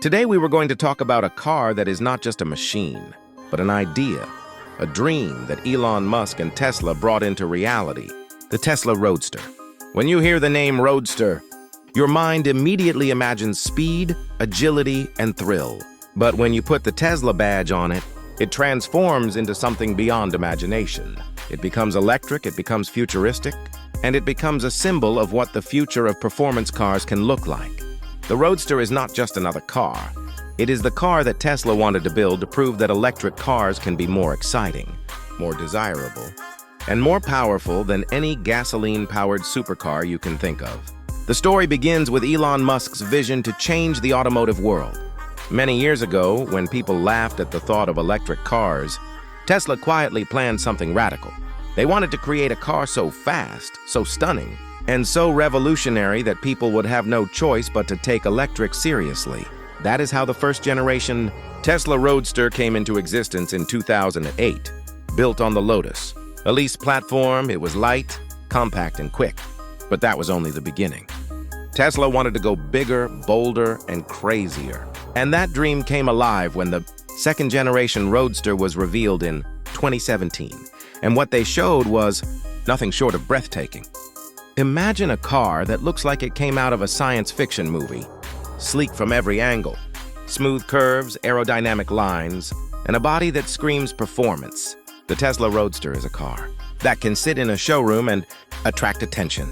Today we were going to talk about a car that is not just a machine, but an idea, a dream that Elon Musk and Tesla brought into reality, the Tesla Roadster. When you hear the name Roadster, your mind immediately imagines speed, agility, and thrill. But when you put the Tesla badge on it, it transforms into something beyond imagination. It becomes electric, it becomes futuristic, and it becomes a symbol of what the future of performance cars can look like. The Roadster is not just another car. It is the car that Tesla wanted to build to prove that electric cars can be more exciting, more desirable, and more powerful than any gasoline-powered supercar you can think of. The story begins with Elon Musk's vision to change the automotive world. Many years ago, when people laughed at the thought of electric cars, Tesla quietly planned something radical. They wanted to create a car so fast, so stunning, and so revolutionary that people would have no choice but to take electric seriously. That is how the first-generation Tesla Roadster came into existence in 2008. Built on the Lotus, a lease platform, it was light, compact, and quick. But that was only the beginning. Tesla wanted to go bigger, bolder, and crazier. And that dream came alive when the second-generation Roadster was revealed in 2017. And what they showed was nothing short of breathtaking. Imagine a car that looks like it came out of a science fiction movie. Sleek from every angle, smooth curves, aerodynamic lines, and a body that screams performance. The Tesla Roadster is a car that can sit in a showroom and attract attention,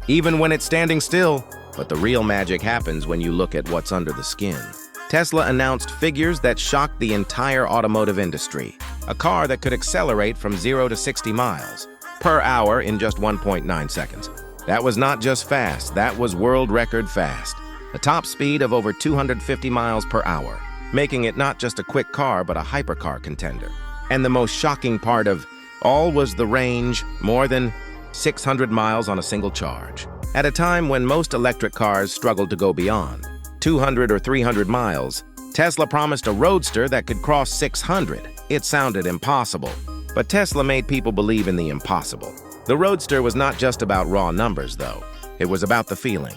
even when it's standing still. But the real magic happens when you look at what's under the skin. Tesla announced figures that shocked the entire automotive industry. A car that could accelerate from 0 to 60 miles per hour in just 1.9 seconds. That was not just fast, that was world record fast. A top speed of over 250 miles per hour, making it not just a quick car but a hypercar contender. And the most shocking part of all was the range, more than 600 miles on a single charge. At a time when most electric cars struggled to go beyond 200 or 300 miles, Tesla promised a Roadster that could cross 600. It sounded impossible, but Tesla made people believe in the impossible. The Roadster was not just about raw numbers, though. It was about the feeling.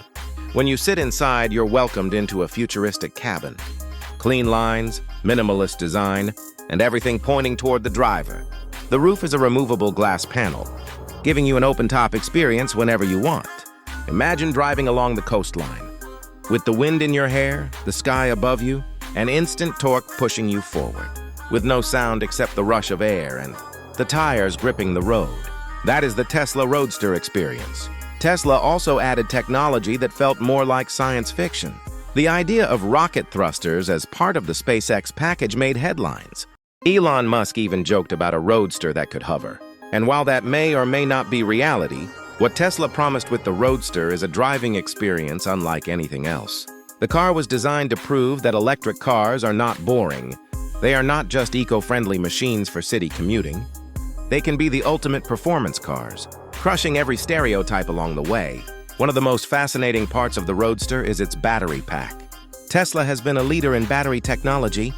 When you sit inside, you're welcomed into a futuristic cabin. Clean lines, minimalist design, and everything pointing toward the driver. The roof is a removable glass panel, giving you an open-top experience whenever you want. Imagine driving along the coastline. With the wind in your hair, the sky above you, and instant torque pushing you forward. With no sound except the rush of air and the tires gripping the road. That is the Tesla Roadster experience. Tesla also added technology that felt more like science fiction. The idea of rocket thrusters as part of the SpaceX package made headlines. Elon Musk even joked about a Roadster that could hover. And while that may or may not be reality, what Tesla promised with the Roadster is a driving experience unlike anything else. The car was designed to prove that electric cars are not boring. They are not just eco-friendly machines for city commuting. They can be the ultimate performance cars, crushing every stereotype along the way. One of the most fascinating parts of the Roadster is its battery pack. Tesla has been a leader in battery technology,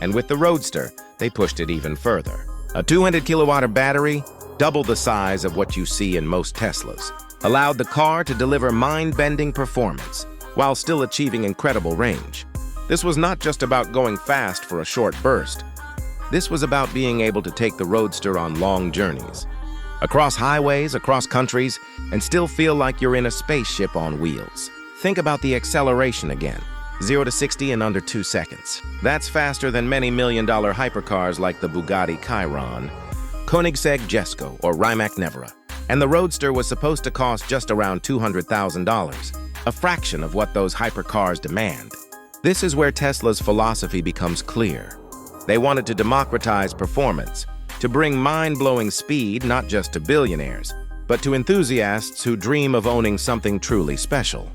and with the Roadster, they pushed it even further. A 200-kilowatt battery, double the size of what you see in most Teslas, allowed the car to deliver mind-bending performance while still achieving incredible range. This was not just about going fast for a short burst. This was about being able to take the Roadster on long journeys, across highways, across countries, and still feel like you're in a spaceship on wheels. Think about the acceleration again. 0 to 60 in under 2 seconds. That's faster than many million-dollar hypercars like the Bugatti Chiron, Koenigsegg Jesko, or Rimac Nevera. And the Roadster was supposed to cost just around $200,000, a fraction of what those hypercars demand. This is where Tesla's philosophy becomes clear. They wanted to democratize performance, to bring mind-blowing speed not just to billionaires, but to enthusiasts who dream of owning something truly special.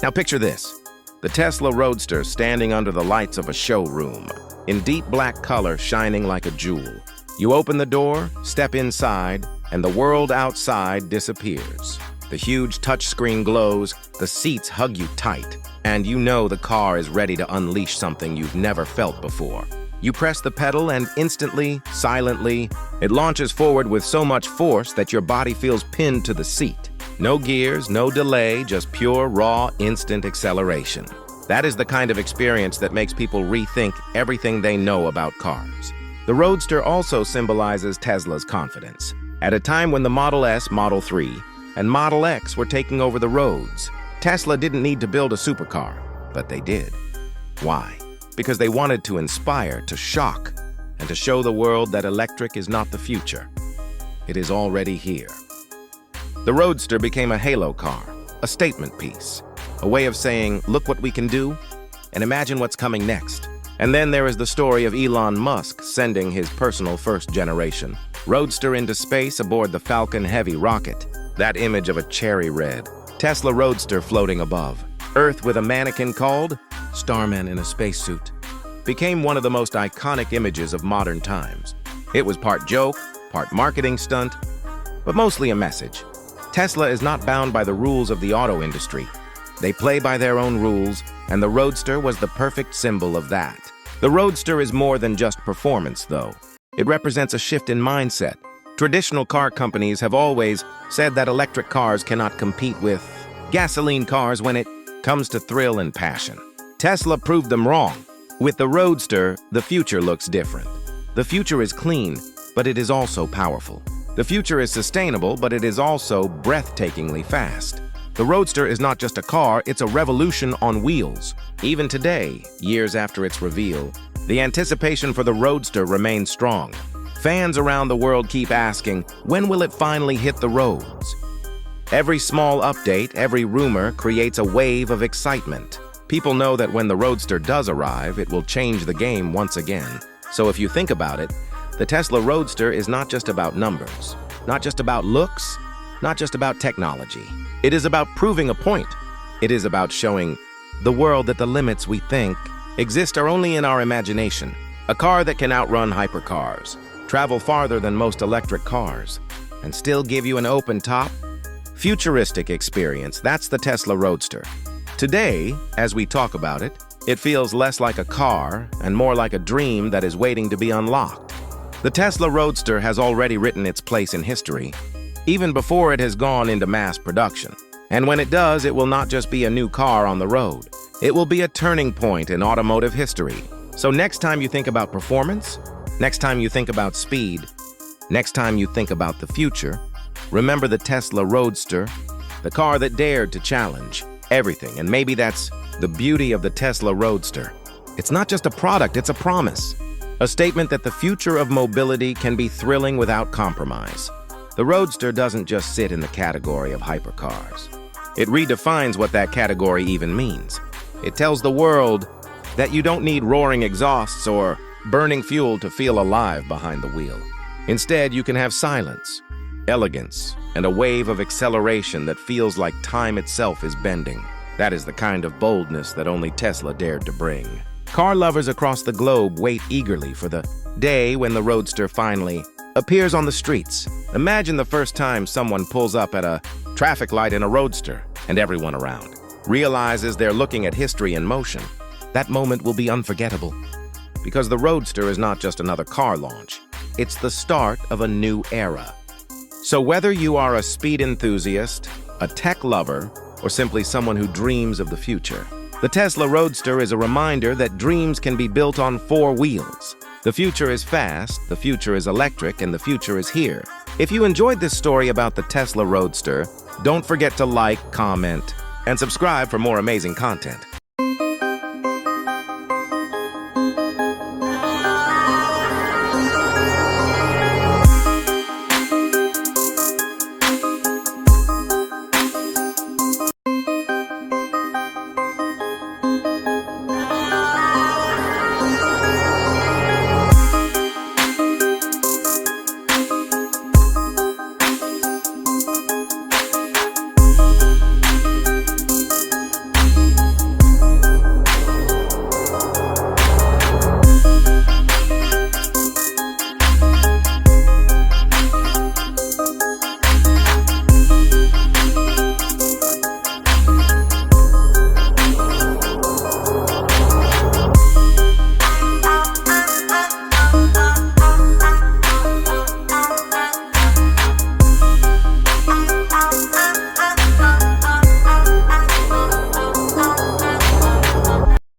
Now picture this. The Tesla Roadster standing under the lights of a showroom, in deep black color shining like a jewel. You open the door, step inside, and the world outside disappears. The huge touchscreen glows, the seats hug you tight, and you know the car is ready to unleash something you've never felt before. You press the pedal and instantly, silently, it launches forward with so much force that your body feels pinned to the seat. No gears, no delay, just pure, raw, instant acceleration. That is the kind of experience that makes people rethink everything they know about cars. The Roadster also symbolizes Tesla's confidence. At a time when the Model S, Model 3, and Model X were taking over the roads, Tesla didn't need to build a supercar, but they did. Why? Because they wanted to inspire, to shock, and to show the world that electric is not the future. It is already here. The Roadster became a halo car, a statement piece, a way of saying, look what we can do, and imagine what's coming next. And then there is the story of Elon Musk sending his personal first-generation Roadster into space aboard the Falcon Heavy rocket. That image of a cherry red Tesla Roadster floating above Earth with a mannequin called Starman in a spacesuit became one of the most iconic images of modern times. It was part joke, part marketing stunt, but mostly a message. Tesla is not bound by the rules of the auto industry. They play by their own rules, and the Roadster was the perfect symbol of that. The Roadster is more than just performance, though. It represents a shift in mindset. Traditional car companies have always said that electric cars cannot compete with gasoline cars when it comes to thrill and passion. Tesla proved them wrong. With the Roadster, the future looks different. The future is clean, but it is also powerful. The future is sustainable, but it is also breathtakingly fast. The Roadster is not just a car, it's a revolution on wheels. Even today, years after its reveal, the anticipation for the Roadster remains strong. Fans around the world keep asking, when will it finally hit the roads? Every small update, every rumor creates a wave of excitement. People know that when the Roadster does arrive, it will change the game once again. So if you think about it, the Tesla Roadster is not just about numbers, not just about looks, not just about technology. It is about proving a point. It is about showing the world that the limits we think exist are only in our imagination. A car that can outrun hypercars, travel farther than most electric cars, and still give you an open-top, futuristic experience. That's the Tesla Roadster. Today, as we talk about it, it feels less like a car and more like a dream that is waiting to be unlocked. The Tesla Roadster has already written its place in history, even before it has gone into mass production. And when it does, it will not just be a new car on the road. It will be a turning point in automotive history. So next time you think about performance, next time you think about speed, next time you think about the future, remember the Tesla Roadster, the car that dared to challenge everything. And maybe that's the beauty of the Tesla Roadster. It's not just a product, it's a promise. A statement that the future of mobility can be thrilling without compromise. The Roadster doesn't just sit in the category of hypercars. It redefines what that category even means. It tells the world that you don't need roaring exhausts or burning fuel to feel alive behind the wheel. Instead, you can have silence, elegance, and a wave of acceleration that feels like time itself is bending. That is the kind of boldness that only Tesla dared to bring. Car lovers across the globe wait eagerly for the day when the Roadster finally appears on the streets. Imagine the first time someone pulls up at a traffic light in a Roadster and everyone around realizes they're looking at history in motion. That moment will be unforgettable. Because the Roadster is not just another car launch, it's the start of a new era. So whether you are a speed enthusiast, a tech lover, or simply someone who dreams of the future, the Tesla Roadster is a reminder that dreams can be built on four wheels. The future is fast, the future is electric, and the future is here. If you enjoyed this story about the Tesla Roadster, don't forget to like, comment, and subscribe for more amazing content.